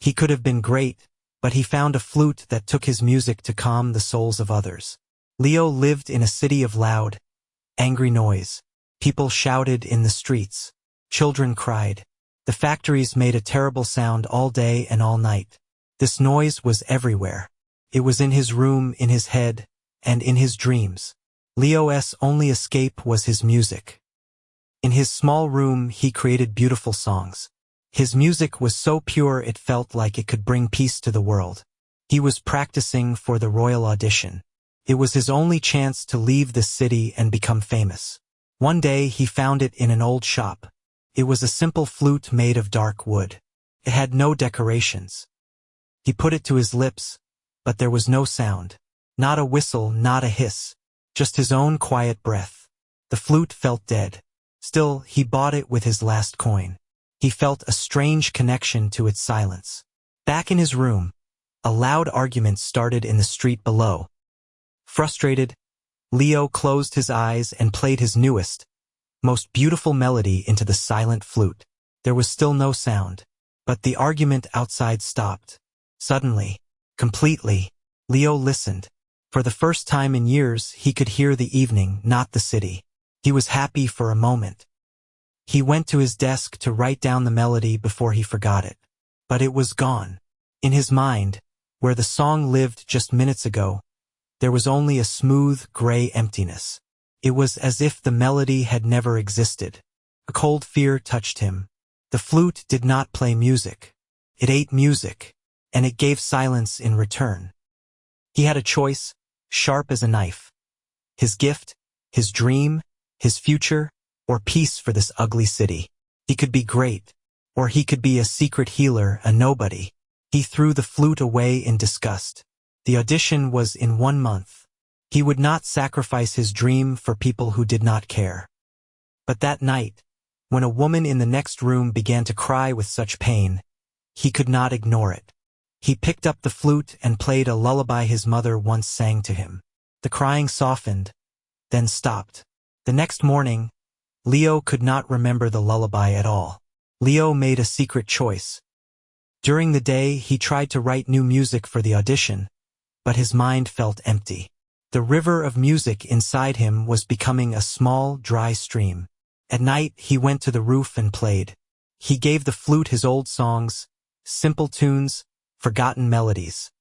He could have been great, but he found a flute that took his music to calm the souls of others. Leo lived in a city of loud, angry noise. People shouted in the streets. Children cried. The factories made a terrible sound all day and all night. This noise was everywhere. It was in his room, in his head, and in his dreams. Leo's only escape was his music. In his small room, he created beautiful songs. His music was so pure it felt like it could bring peace to the world. He was practicing for the royal audition. It was his only chance to leave this city and become famous. One day he found it in an old shop. It was a simple flute made of dark wood. It had no decorations. He put it to his lips, but there was no sound. Not a whistle, not a hiss. Just his own quiet breath. The flute felt dead. Still, he bought it with his last coin. He felt a strange connection to its silence. Back in his room, a loud argument started in the street below. Frustrated, Leo closed his eyes and played his newest, most beautiful melody into the silent flute. There was still no sound, but the argument outside stopped. Suddenly, completely, Leo listened. For the first time in years, he could hear the evening, not the city. He was happy for a moment. He went to his desk to write down the melody before he forgot it. But it was gone. In his mind, where the song lived just minutes ago, there was only a smooth, gray emptiness. It was as if the melody had never existed. A cold fear touched him. The flute did not play music. It ate music, and it gave silence in return. He had a choice, sharp as a knife. His gift, his dream, his future, or peace for this ugly city. He could be great, or he could be a secret healer, a nobody. He threw the flute away in disgust. The audition was in 1 month. He would not sacrifice his dream for people who did not care. But that night, when a woman in the next room began to cry with such pain, he could not ignore it. He picked up the flute and played a lullaby his mother once sang to him. The crying softened, then stopped. The next morning, Leo could not remember the lullaby at all. Leo made a secret choice. During the day, he tried to write new music for the audition, but his mind felt empty. The river of music inside him was becoming a small, dry stream. At night, he went to the roof and played. He gave the flute his old songs, simple tunes, forgotten melodies,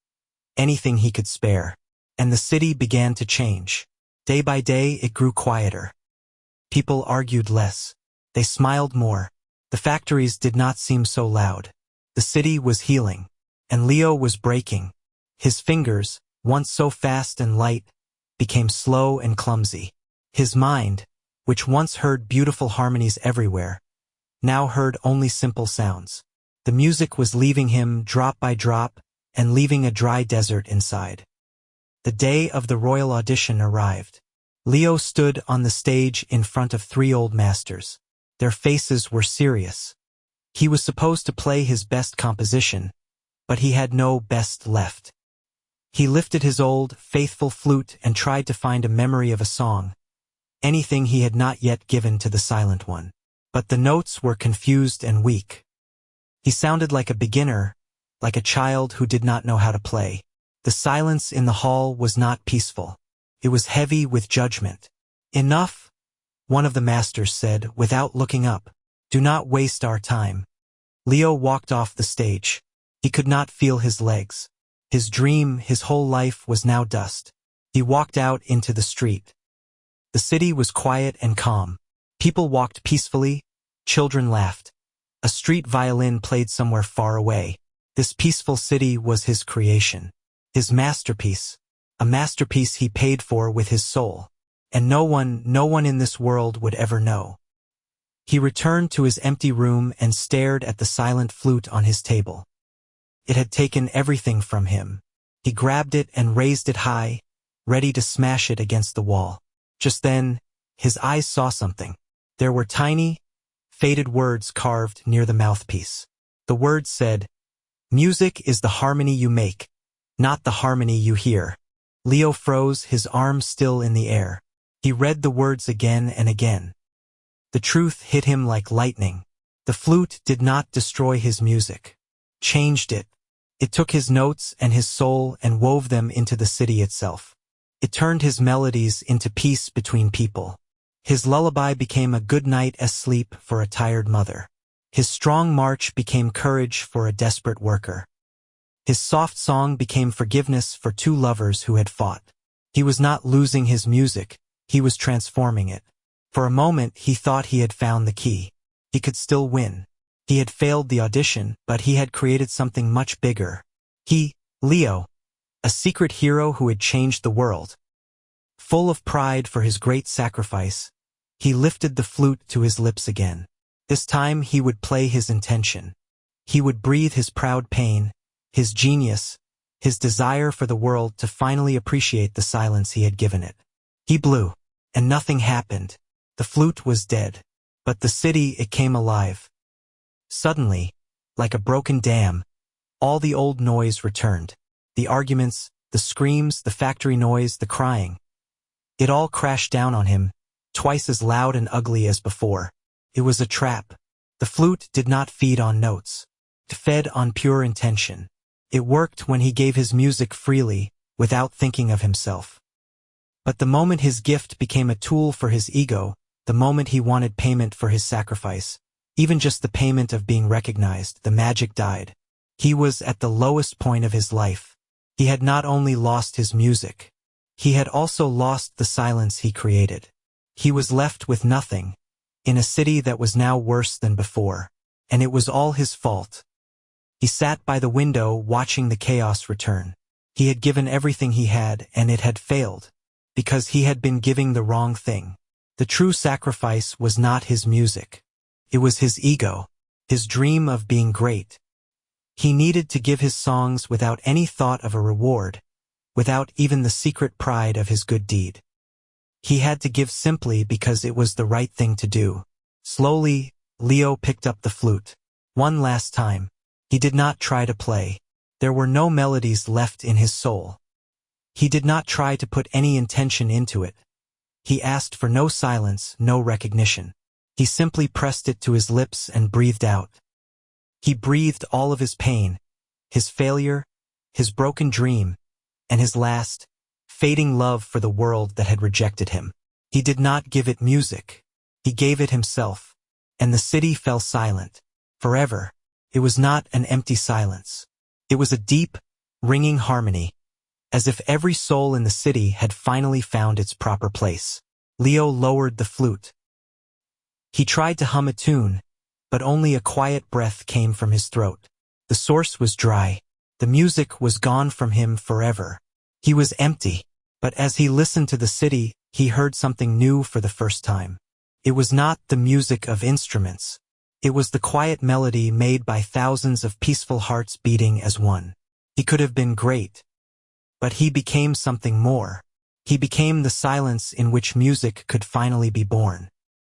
anything he could spare. And the city began to change. Day by day, it grew quieter. People argued less. They smiled more. The factories did not seem so loud. The city was healing, and Leo was breaking. His fingers, once so fast and light, became slow and clumsy. His mind, which once heard beautiful harmonies everywhere, now heard only simple sounds. The music was leaving him drop by drop and leaving a dry desert inside. The day of the royal audition arrived. Leo stood on the stage in front of 3 old masters. Their faces were serious. He was supposed to play his best composition, but he had no best left. He lifted his old, faithful flute and tried to find a memory of a song, anything he had not yet given to the silent one. But the notes were confused and weak. He sounded like a beginner, like a child who did not know how to play. The silence in the hall was not peaceful. It was heavy with judgment. "Enough," one of the masters said, without looking up. "Do not waste our time." Leo walked off the stage. He could not feel his legs. His dream, his whole life, was now dust. He walked out into the street. The city was quiet and calm. People walked peacefully. Children laughed. A street violin played somewhere far away. This peaceful city was his creation. His masterpiece. A masterpiece he paid for with his soul. And no one in this world would ever know. He returned to his empty room and stared at the silent flute on his table. It had taken everything from him. He grabbed it and raised it high, ready to smash it against the wall. Just then, his eyes saw something. There were tiny, faded words carved near the mouthpiece. The words said, "Music is the harmony you make, not the harmony you hear." Leo froze, his arms still in the air. He read the words again and again. The truth hit him like lightning. The flute did not destroy his music. changed it. It took his notes and his soul and wove them into the city itself. It turned his melodies into peace between people. His lullaby became a good night sleep for a tired mother. His strong march became courage for a desperate worker. His soft song became forgiveness for two lovers who had fought. He was not losing his music, he was transforming it. For a moment he thought he had found the key. He could still win. He had failed the audition, but he had created something much bigger. He, Leo, a secret hero who had changed the world. Full of pride for his great sacrifice, he lifted the flute to his lips again. This time he would play his intention. He would breathe his proud pain, his genius, his desire for the world to finally appreciate the silence he had given it. He blew, and nothing happened. The flute was dead, but the city, it came alive. Suddenly, like a broken dam, all the old noise returned. The arguments, the screams, the factory noise, the crying. It all crashed down on him, twice as loud and ugly as before. It was a trap. The flute did not feed on notes. It fed on pure intention. It worked when he gave his music freely, without thinking of himself. But the moment his gift became a tool for his ego, the moment he wanted payment for his sacrifice, even just the payment of being recognized, the magic died. He was at the lowest point of his life. He had not only lost his music, he had also lost the silence he created. He was left with nothing, in a city that was now worse than before, and it was all his fault. He sat by the window watching the chaos return. He had given everything he had, and it had failed, because he had been giving the wrong thing. The true sacrifice was not his music. It was his ego, his dream of being great. He needed to give his songs without any thought of a reward, without even the secret pride of his good deed. He had to give simply because it was the right thing to do. Slowly, Leo picked up the flute. One last time. He did not try to play. There were no melodies left in his soul. He did not try to put any intention into it. He asked for no silence, no recognition. He simply pressed it to his lips and breathed out. He breathed all of his pain, his failure, his broken dream, and his last, fading love for the world that had rejected him. He did not give it music. He gave it himself. And the city fell silent. Forever. It was not an empty silence. It was a deep, ringing harmony, as if every soul in the city had finally found its proper place. Leo lowered the flute. He tried to hum a tune, but only a quiet breath came from his throat. The source was dry. The music was gone from him forever. He was empty, but as he listened to the city, he heard something new for the first time. It was not the music of instruments. It was the quiet melody made by thousands of peaceful hearts beating as one. He could have been great, but he became something more. He became the silence in which music could finally be born.